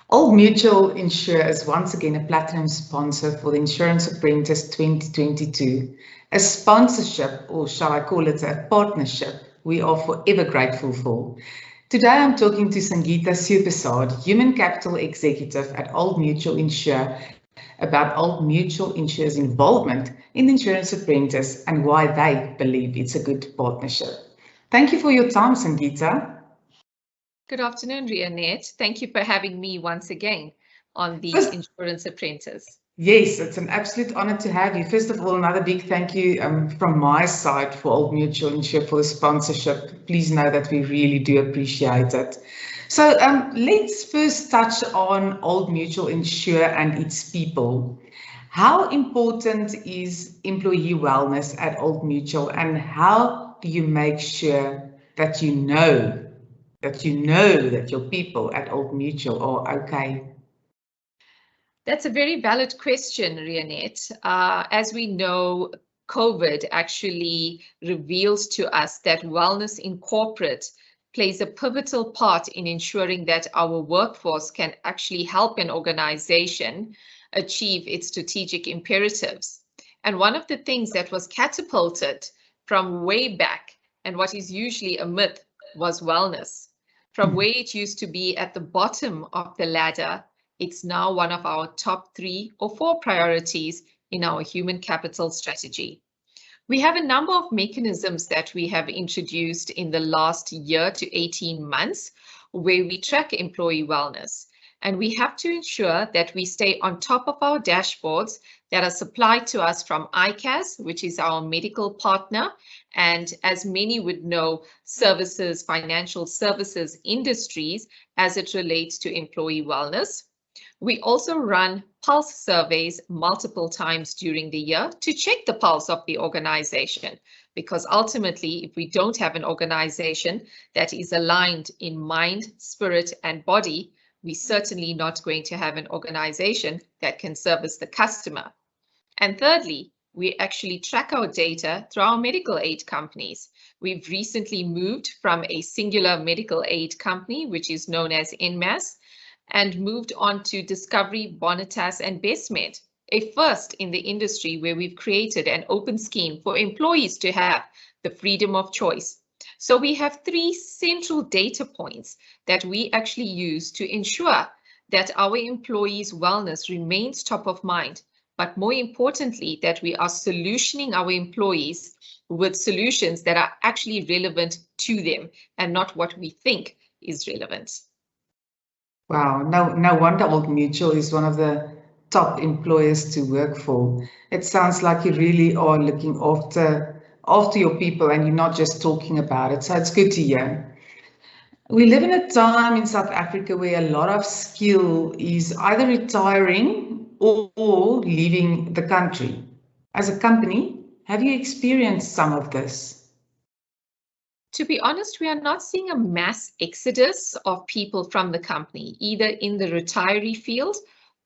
Old Mutual Insure is once again a platinum sponsor for the Insurance Apprentice 2022, a sponsorship, or shall I call it a partnership, we are forever grateful for. Today I'm talking to Sungeetha Sewpersad, Human Capital Executive at Old Mutual Insure, about Old Mutual Insure's involvement in the Insurance Apprentice and why they believe it's a good partnership. Thank you for your time, Sungeetha. Good afternoon, Rianet. Thank you for having me once again on the Insurance Apprentice. Yes, it's an absolute honor to have you. First of all, another big thank you from my side for Old Mutual Insure for the sponsorship. Please know that we really do appreciate it. So let's first touch on Old Mutual Insure and its people. How important is employee wellness at Old Mutual, and how do you make sure that you know that your people at Old Mutual are okay? That's a very valid question, Rianet. As we know, COVID actually reveals to us that wellness in corporate plays a pivotal part in ensuring that our workforce can actually help an organization achieve its strategic imperatives. And one of the things that was catapulted from way back, and what is usually a myth, was wellness. From where it used to be at the bottom of the ladder, it's now one of our top 3 or 4 priorities in our human capital strategy. We have a number of mechanisms that we have introduced in the last year to 18 months where we track employee wellness. And we have to ensure that we stay on top of our dashboards that are supplied to us from ICAS, which is our medical partner. And as many would know, services, financial services industries as it relates to employee wellness. We also run pulse surveys multiple times during the year to check the pulse of the organization, because ultimately, if we don't have an organization that is aligned in mind, spirit, and body, we're certainly not going to have an organization that can service the customer. And thirdly, we actually track our data through our medical aid companies. We've recently moved from a singular medical aid company, which is known as NMAS, and moved on to Discovery, Bonitas, and BestMed, a first in the industry where we've created an open scheme for employees to have the freedom of choice. So we have 3 central data points that we actually use to ensure that our employees' wellness remains top of mind, but more importantly, that we are solutioning our employees with solutions that are actually relevant to them and not what we think is relevant. Wow, no wonder Old Mutual is one of the top employers to work for. It sounds like you really are looking after your people and you're not just talking about it. So it's good to hear. We live in a time in South Africa where a lot of skill is either retiring or leaving the country. As a company, have you experienced some of this? To be honest, we are not seeing a mass exodus of people from the company, either in the retiree field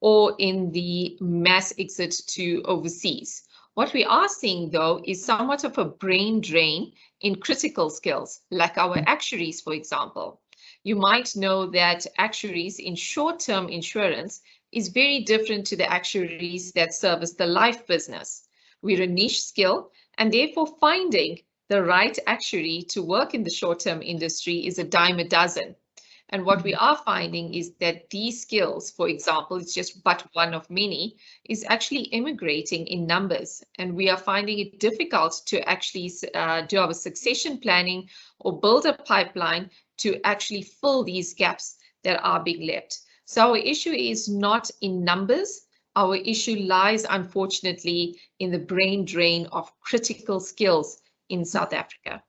or in the mass exit to overseas. What we are seeing, though, is somewhat of a brain drain in critical skills, like our actuaries, for example. You might know that actuaries in short-term insurance is very different to the actuaries that service the life business. We're a niche skill, and therefore finding the right actuary to work in the short-term industry is a dime a dozen. And what we are finding is that these skills, for example, it's just but one of many, is actually immigrating in numbers. And we are finding it difficult to actually do our succession planning or build a pipeline to actually fill these gaps that are being left. So our issue is not in numbers. Our issue lies, unfortunately, in the brain drain of critical skills in South Africa.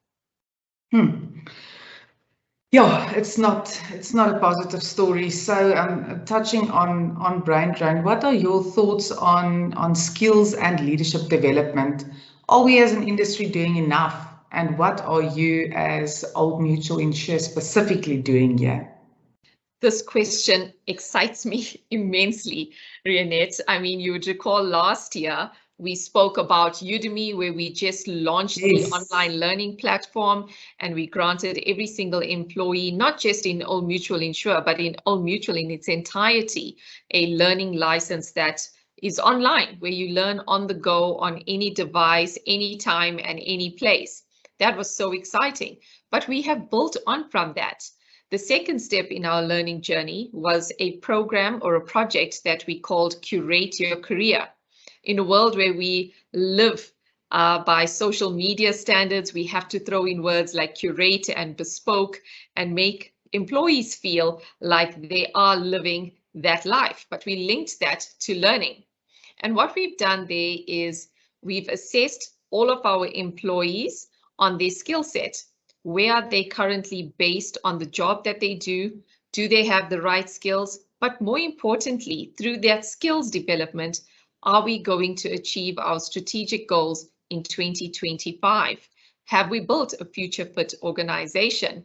Yeah, it's not a positive story. So touching on brain drain, what are your thoughts on skills and leadership development? Are we as an industry doing enough? And what are you as Old Mutual Insure specifically doing here? This question excites me immensely, Rianet. I mean, you would recall last year We spoke about Udemy, where we just launched the online learning platform, and we granted every single employee, not just in Old Mutual Insure, but in Old Mutual in its entirety, a learning license that is online, where you learn on the go on any device, anytime and any place. That was so exciting. But we have built on from that. The second step in our learning journey was a program or a project that we called Curate Your Career. In a world where we live by social media standards, we have to throw in words like curate and bespoke and make employees feel like they are living that life. But we linked that to learning. And what we've done there is we've assessed all of our employees on their skill set. Where are they currently based on the job that they do? Do they have the right skills? But more importantly, through that skills development, are we going to achieve our strategic goals in 2025? Have we built a future fit organization?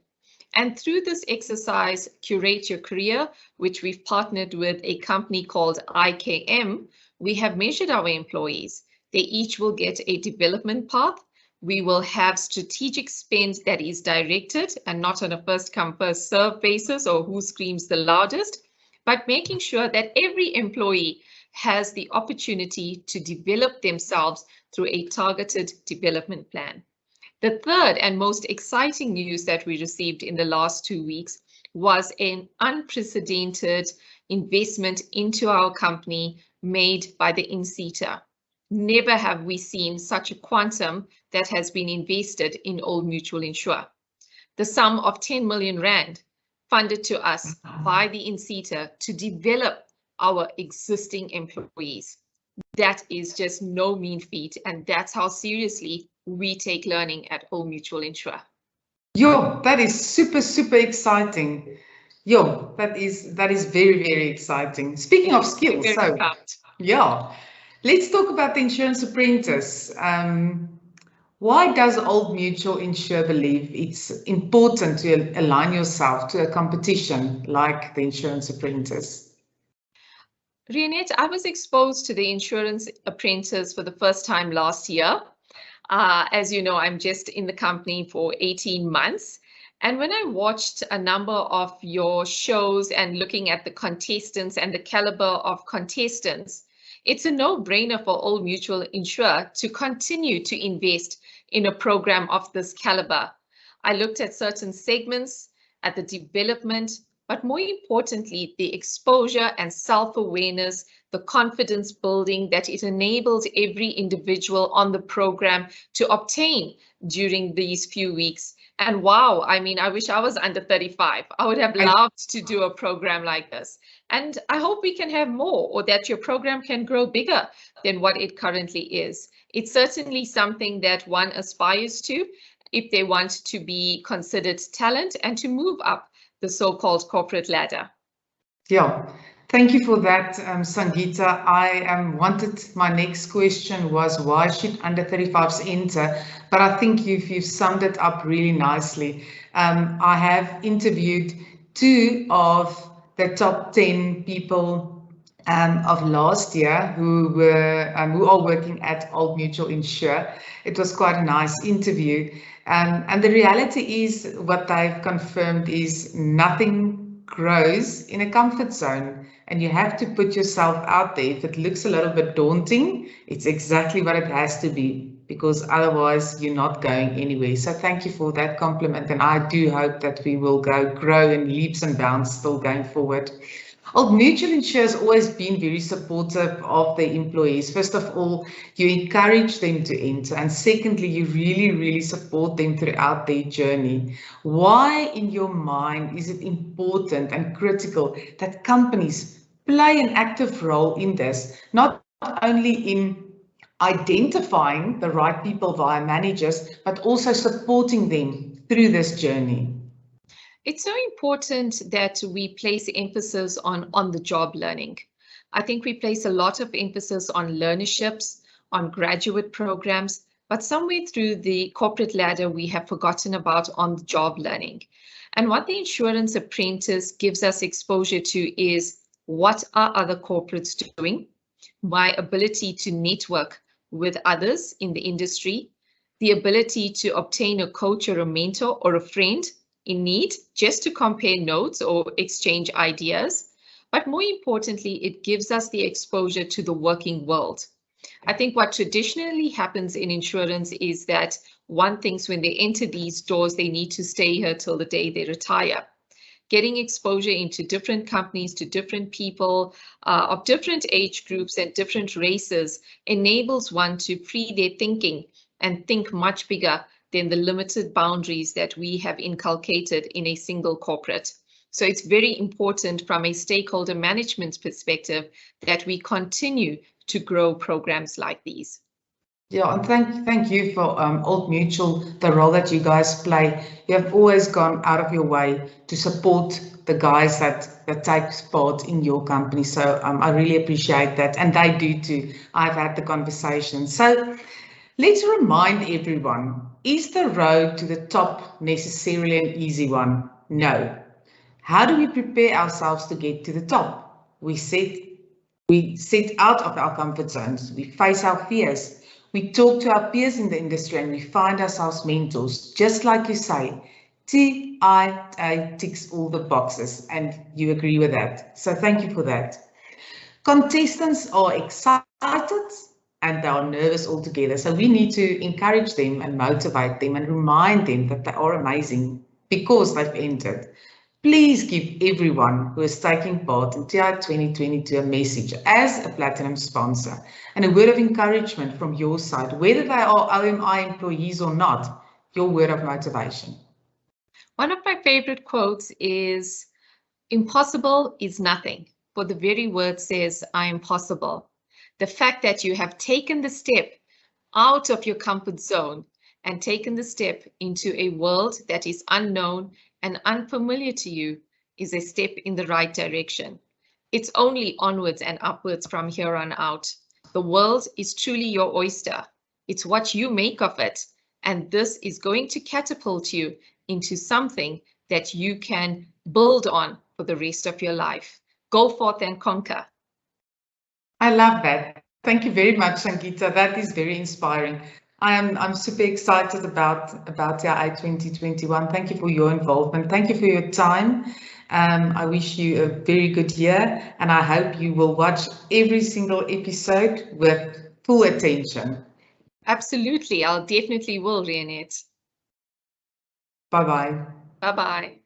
And through this exercise, Curate Your Career, which we've partnered with a company called IKM, we have measured our employees. They each will get a development path. We will have strategic spend that is directed and not on a first come, first serve basis or who screams the loudest, but making sure that every employee has the opportunity to develop themselves through a targeted development plan. The third and most exciting news that we received in the last 2 weeks was an unprecedented investment into our company made by the INSETA. Never have we seen such a quantum that has been invested in Old Mutual Insure. The sum of 10 million Rand funded to us by the INSETA to develop our existing employees. That is just no mean feat, and that's how seriously we take learning at Old Mutual Insure. Yo, that is super exciting. Yo, that is very exciting. Speaking of skills, yeah, let's talk about the Insurance Apprentice. Why does Old Mutual Insure believe it's important to align yourself to a competition like the Insurance Apprentice? Rianet, I was exposed to the Insurance Apprentice for the first time last year. As you know, I'm just in the company for 18 months. And when I watched a number of your shows and looking at the contestants and the caliber of contestants, it's a no-brainer for Old Mutual Insure to continue to invest in a program of this caliber. I looked at certain segments, at the development, but more importantly, the exposure and self-awareness, the confidence building that it enables every individual on the program to obtain during these few weeks. And wow, I mean, I wish I was under 35. I would have loved to do a program like this. And I hope we can have more, or that your program can grow bigger than what it currently is. It's certainly something that one aspires to if they want to be considered talent and to move up the so-called corporate ladder. Yeah, thank you for that, Sungeetha. My next question was, why should under 35s enter? But I think you've summed it up really nicely. I have interviewed 2 of the top 10 people of last year who are working at Old Mutual Insure. It was quite a nice interview. And the reality is, what they've confirmed is nothing grows in a comfort zone, and you have to put yourself out there. If it looks a little bit daunting, it's exactly what it has to be, because otherwise you're not going anywhere. So thank you for that compliment, and I do hope that we will grow in leaps and bounds still going forward. Old Mutual Insure has always been very supportive of their employees. First of all, you encourage them to enter, and secondly, you really support them throughout their journey. Why, in your mind, is it important and critical that companies play an active role in this, not only in identifying the right people via managers, but also supporting them through this journey? It's so important that we place emphasis on the job learning. I think we place a lot of emphasis on learnerships, on graduate programs, but somewhere through the corporate ladder, we have forgotten about on-the-job learning. And what the Insurance Apprentice gives us exposure to is, what are other corporates doing? My ability to network with others in the industry, the ability to obtain a coach or a mentor or a friend in need just to compare notes or exchange ideas. But more importantly, it gives us the exposure to the working world. I think what traditionally happens in insurance is that one thinks when they enter these doors, they need to stay here till the day they retire. Getting exposure into different companies, to different people of different age groups and different races enables one to free their thinking and think much bigger than the limited boundaries that we have inculcated in a single corporate. So it's very important from a stakeholder management perspective that we continue to grow programs like these. Yeah, and thank you for Old Mutual, the role that you guys play. You have always gone out of your way to support the guys that take part in your company. So I really appreciate that, and they do too. I've had the conversation. So let's remind everyone, is the road to the top necessarily an easy one? No. How do we prepare ourselves to get to the top? We set out of our comfort zones. We face our fears. We talk to our peers in the industry and we find ourselves mentors. Just like you say, TIA ticks all the boxes, and you agree with that. So thank you for that. Contestants are excited and they are nervous altogether. So we need to encourage them and motivate them and remind them that they are amazing because they've entered. Please give everyone who is taking part in TI 2022 a message as a Platinum sponsor and a word of encouragement from your side, whether they are OMI employees or not, your word of motivation. One of my favorite quotes is, "Impossible is nothing, for the very word says, I am possible." The fact that you have taken the step out of your comfort zone and taken the step into a world that is unknown and unfamiliar to you is a step in the right direction. It's only onwards and upwards from here on out. The world is truly your oyster. It's what you make of it. And this is going to catapult you into something that you can build on for the rest of your life. Go forth and conquer. I love that. Thank you very much, Sungeetha. That is very inspiring. I'm super excited about TI 2021. Thank you for your involvement. Thank you for your time. I wish you a very good year, and I hope you will watch every single episode with full attention. Absolutely. I'll definitely will, Rianet. Bye-bye. Bye-bye.